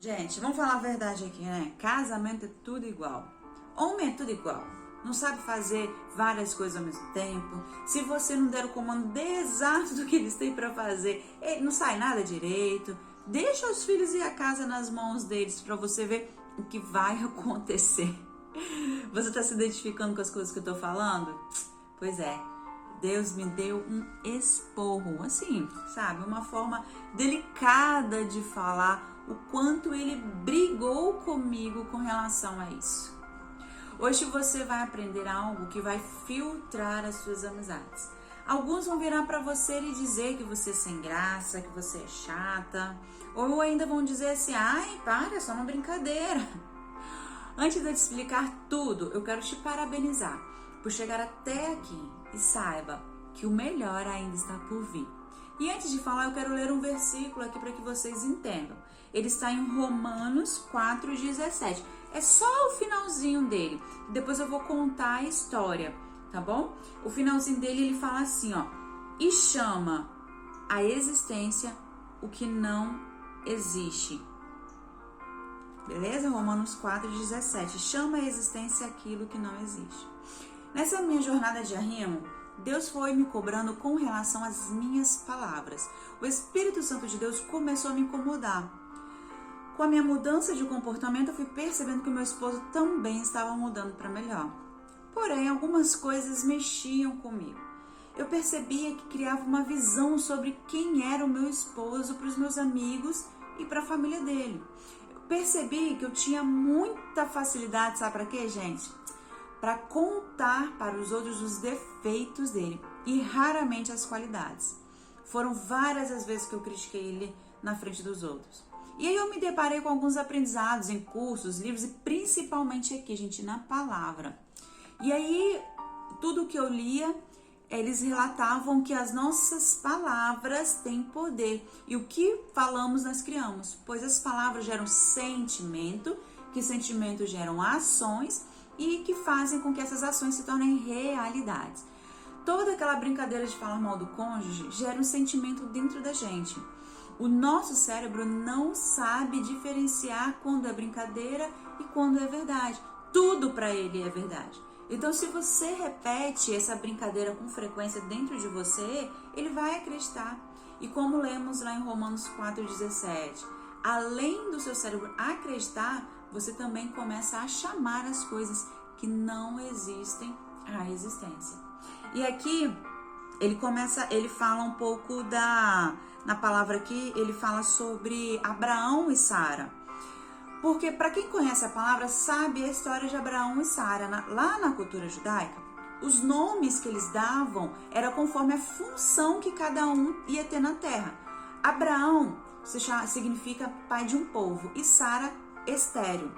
Gente, vamos falar a verdade aqui, né? Casamento é tudo igual. Homem é tudo igual. Não sabe fazer várias coisas ao mesmo tempo. Se você não der o comando exato do que eles têm pra fazer, não sai nada direito. Deixa os filhos e a casa nas mãos deles pra você ver o que vai acontecer. Você tá se identificando com as coisas que eu tô falando? Pois é. Deus me deu um esporro, assim, sabe? Uma forma delicada de falar o quanto ele brigou comigo com relação a isso. Hoje você vai aprender algo que vai filtrar as suas amizades. Alguns vão virar para você e dizer que você é sem graça, que você é chata, ou ainda vão dizer assim, ai, para, é só uma brincadeira. Antes de eu te explicar tudo, eu quero te parabenizar por chegar até aqui e saiba que o melhor ainda está por vir. E antes de falar, eu quero ler um versículo aqui para que vocês entendam. Ele está em Romanos 4,17. É só o finalzinho dele. Depois eu vou contar a história, tá bom? O finalzinho dele, ele fala assim, ó. E chama a existência o que não existe. Beleza? Romanos 4,17. Chama a existência aquilo que não existe. Nessa minha jornada de arrimo, Deus foi me cobrando com relação às minhas palavras. O Espírito Santo de Deus começou a me incomodar. Com a minha mudança de comportamento, eu fui percebendo que o meu esposo também estava mudando para melhor. Porém, algumas coisas mexiam comigo. Eu percebia que criava uma visão sobre quem era o meu esposo para os meus amigos e para a família dele. Eu percebi que eu tinha muita facilidade, sabe para quê, gente? Para contar para os outros os defeitos dele e raramente as qualidades. Foram várias as vezes que eu critiquei ele na frente dos outros. E aí eu me deparei com alguns aprendizados em cursos, livros e principalmente aqui, gente, na palavra. E aí, tudo que eu lia, eles relatavam que as nossas palavras têm poder. E o que falamos, nós criamos. Pois as palavras geram sentimento, que sentimentos geram ações e que fazem com que essas ações se tornem realidades. Toda aquela brincadeira de falar mal do cônjuge gera um sentimento dentro da gente. O nosso cérebro não sabe diferenciar quando é brincadeira e quando é verdade. Tudo para ele é verdade. Então, se você repete essa brincadeira com frequência dentro de você, ele vai acreditar. E como lemos lá em Romanos 4,17, além do seu cérebro acreditar, você também começa a chamar as coisas que não existem à existência. E aqui ele fala um pouco na palavra aqui, ele fala sobre Abraão e Sara. Porque para quem conhece a palavra, sabe a história de Abraão e Sara. Lá na cultura judaica, os nomes que eles davam era conforme a função que cada um ia ter na terra. Abraão significa pai de um povo e Sara, estéril.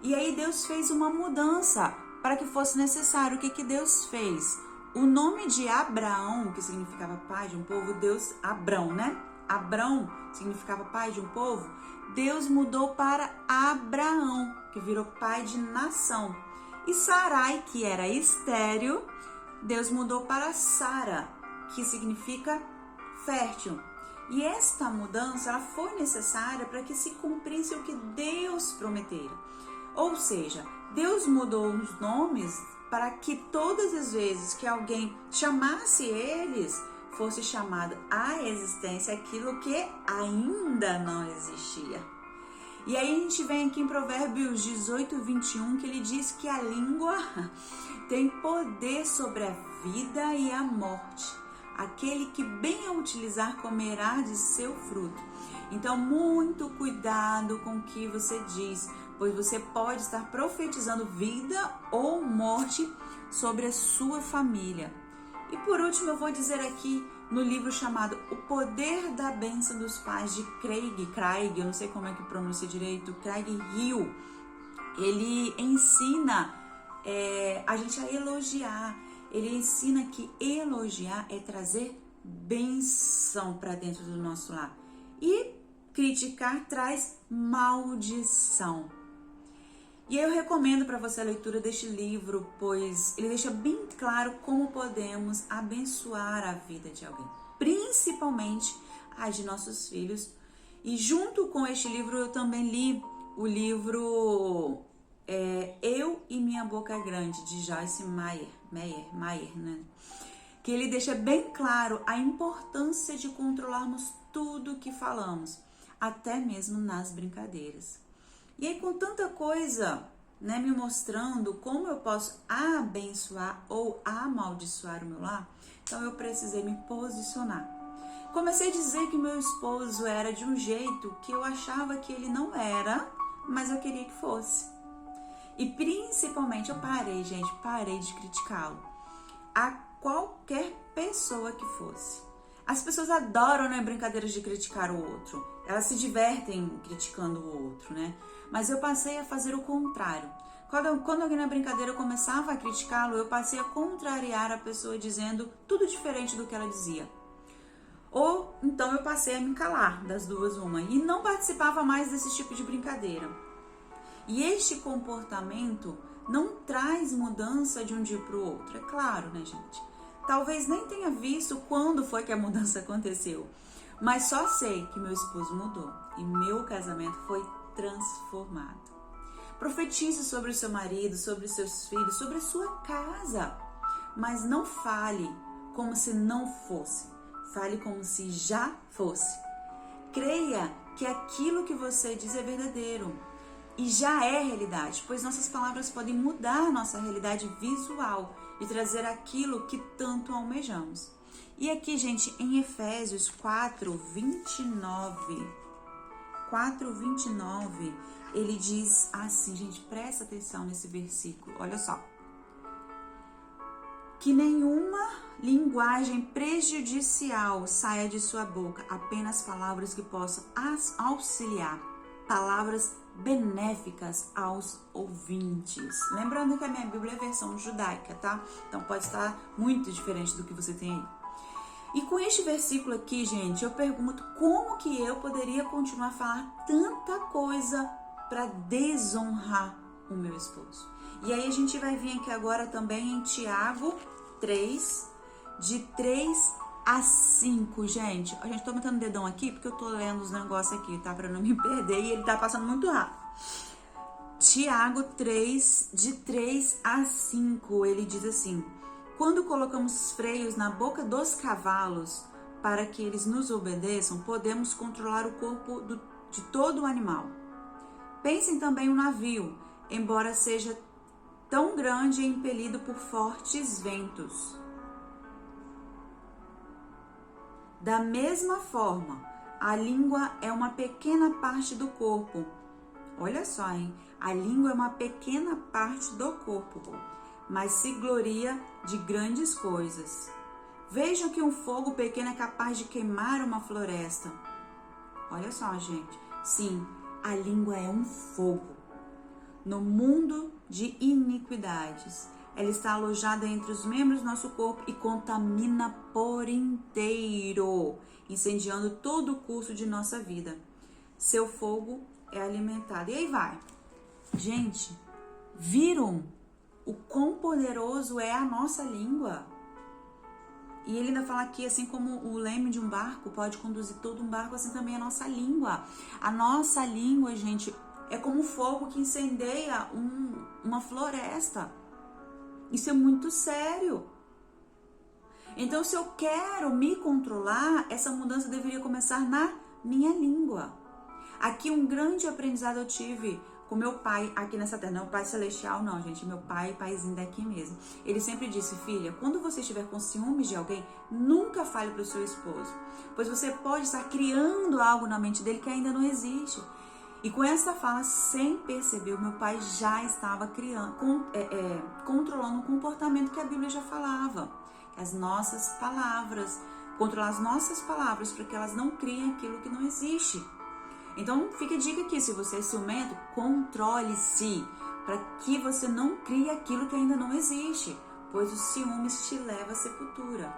E aí Deus fez uma mudança para que fosse necessário. O que Deus fez? O nome de Abraão, que significava pai de um povo, Abrão, né? Abrão significava pai de um povo. Deus mudou para Abraão, que virou pai de nação. E Sarai, que era estéril, Deus mudou para Sara, que significa fértil. E esta mudança ela foi necessária para que se cumprisse o que Deus prometera. Ou seja, Deus mudou os nomes para que todas as vezes que alguém chamasse eles, fosse chamado à existência aquilo que ainda não existia. E aí a gente vem aqui em Provérbios 18:21, que ele diz que a língua tem poder sobre a vida e a morte. Aquele que bem a utilizar comerá de seu fruto. Então, muito cuidado com o que você diz, pois você pode estar profetizando vida ou morte sobre a sua família. E por último, eu vou dizer aqui no livro chamado O Poder da Bênção dos Pais, de Craig, eu não sei como é que pronuncia direito, Craig Hill. Ele ensina a gente a elogiar. Ele ensina que elogiar é trazer bênção para dentro do nosso lar. E criticar traz maldição. E eu recomendo para você a leitura deste livro, pois ele deixa bem claro como podemos abençoar a vida de alguém, principalmente a de nossos filhos E junto com este livro eu também li o livro Eu e Minha Boca Grande, de Joyce Meyer, né? Que ele deixa bem claro a importância de controlarmos tudo que falamos, até mesmo nas brincadeiras. E aí, com tanta coisa, né, me mostrando como eu posso abençoar ou amaldiçoar o meu lar, então eu precisei me posicionar. Comecei a dizer que meu esposo era de um jeito que eu achava que ele não era, mas eu queria que fosse. E principalmente eu parei de criticá-lo. A qualquer pessoa que fosse. As pessoas adoram, né, brincadeiras de criticar o outro. Elas se divertem criticando o outro, né? Mas eu passei a fazer o contrário. Quando alguém na brincadeira começava a criticá-lo, eu passei a contrariar a pessoa dizendo tudo diferente do que ela dizia. Ou então eu passei a me calar, das duas uma, e não participava mais desse tipo de brincadeira. E este comportamento não traz mudança de um dia para o outro, é claro, né, gente? Talvez nem tenha visto quando foi que a mudança aconteceu, mas só sei que meu esposo mudou e meu casamento foi transformado. Profetize sobre o seu marido, sobre os seus filhos, sobre a sua casa, mas não fale como se não fosse, fale como se já fosse. Creia que aquilo que você diz é verdadeiro e já é realidade, pois nossas palavras podem mudar a nossa realidade visual e trazer aquilo que tanto almejamos. E aqui, gente, em Efésios 4:29, ele diz assim, gente, presta atenção nesse versículo, olha só. Que nenhuma linguagem prejudicial saia de sua boca, apenas palavras que possam auxiliar, palavras benéficas aos ouvintes. Lembrando que a minha Bíblia é a versão judaica, tá? Então pode estar muito diferente do que você tem aí. E com este versículo aqui, gente, eu pergunto como que eu poderia continuar a falar tanta coisa para desonrar o meu esposo. E aí a gente vai vir aqui agora também em Tiago 3, de 3 a 5, gente. A gente tô botando o dedão aqui porque eu tô lendo os negócios aqui, tá? Pra não me perder e ele tá passando muito rápido. Tiago 3, de 3 a 5, ele diz assim: quando colocamos freios na boca dos cavalos para que eles nos obedeçam, podemos controlar o corpo de todo o animal. Pensem também no navio, embora seja tão grande e impelido por fortes ventos. Da mesma forma, a língua é uma pequena parte do corpo. Olha só, hein? A língua é uma pequena parte do corpo, mas se gloria de grandes coisas. Vejam que um fogo pequeno é capaz de queimar uma floresta. Olha só, gente. Sim, a língua é um fogo. No mundo de iniquidades, ela está alojada entre os membros do nosso corpo e contamina por inteiro, incendiando todo o curso de nossa vida. Seu fogo é alimentado. E aí vai. Gente, viram o quão poderoso é a nossa língua? E ele ainda fala aqui, assim como o leme de um barco pode conduzir todo um barco, assim também a nossa língua. A nossa língua, gente, é como um fogo que incendeia uma floresta. Isso é muito sério. Então, se eu quero me controlar, essa mudança deveria começar na minha língua. Aqui um grande aprendizado eu tive com meu pai aqui nessa terra. Não é o pai celestial, não, gente. Meu pai, paizinho daqui mesmo. Ele sempre disse: filha, quando você estiver com ciúmes de alguém, nunca fale para o seu esposo, pois você pode estar criando algo na mente dele que ainda não existe. E com essa fala, sem perceber, o meu pai já estava controlando um comportamento que a Bíblia já falava. As nossas palavras, controlar as nossas palavras para que elas não criem aquilo que não existe. Então, fica a dica aqui, se você é ciumento, controle-se, para que você não crie aquilo que ainda não existe, pois os ciúmes te levam à sepultura.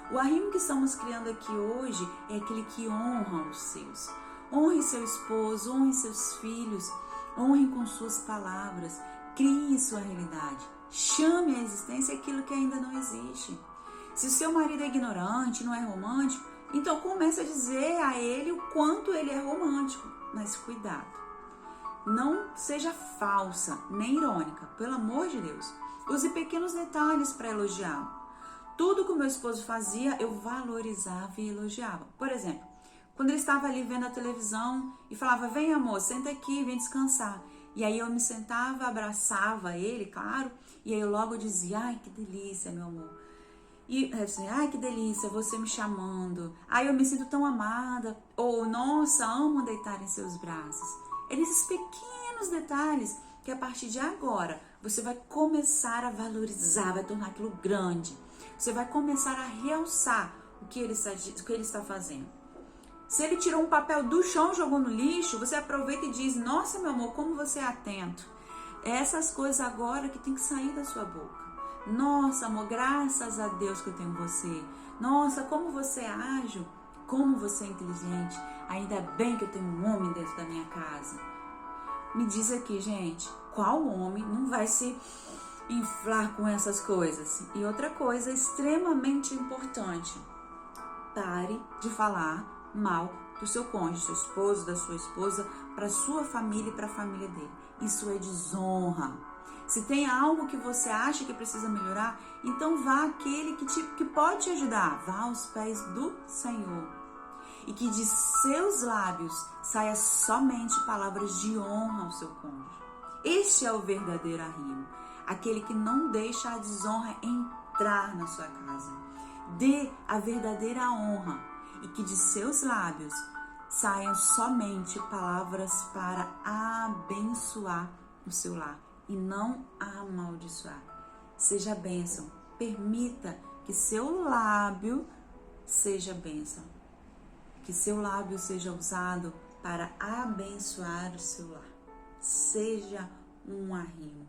O arrimo que estamos criando aqui hoje é aquele que honra os seus. Honre seu esposo, honre seus filhos, honre com suas palavras, crie sua realidade, chame à existência aquilo que ainda não existe. Se o seu marido é ignorante, não é romântico, Então comece a dizer a ele o quanto ele é romântico, mas cuidado. Não seja falsa nem irônica, pelo amor de Deus. Use pequenos detalhes para elogiá-lo. Tudo que o meu esposo fazia, eu valorizava e elogiava. Por exemplo, quando ele estava ali vendo a televisão e falava, vem amor, senta aqui, vem descansar. E aí eu me sentava, abraçava ele, claro, e aí eu logo dizia, ai que delícia, meu amor. E assim, ai que delícia, você me chamando. Ai, eu me sinto tão amada. Ou, nossa, amo deitar em seus braços. É nesses pequenos detalhes que a partir de agora você vai começar a valorizar, vai tornar aquilo grande. Você vai começar a realçar o que ele está fazendo. Se ele tirou um papel do chão e jogou no lixo, você aproveita e diz, nossa, meu amor, como você é atento. É essas coisas agora que tem que sair da sua boca. Nossa, amor, graças a Deus que eu tenho você. Nossa, como você é ágil, como você é inteligente. Ainda bem que eu tenho um homem dentro da minha casa. Me diz aqui, gente, qual homem não vai se inflar com essas coisas? E outra coisa extremamente importante, pare de falar mal do seu cônjuge, do seu esposo, da sua esposa, para sua família e para a família dele. Isso é desonra. Se tem algo que você acha que precisa melhorar, então vá àquele que pode te ajudar. Vá aos pés do Senhor. E que de seus lábios saia somente palavras de honra ao seu cônjuge. Este é o verdadeiro arrimo. Aquele que não deixa a desonra entrar na sua casa. Dê a verdadeira honra. E que de seus lábios saiam somente palavras para abençoar o seu lar e não amaldiçoar. Seja bênção. Permita que seu lábio seja bênção. Que seu lábio seja usado para abençoar o seu lar. Seja um arrimo.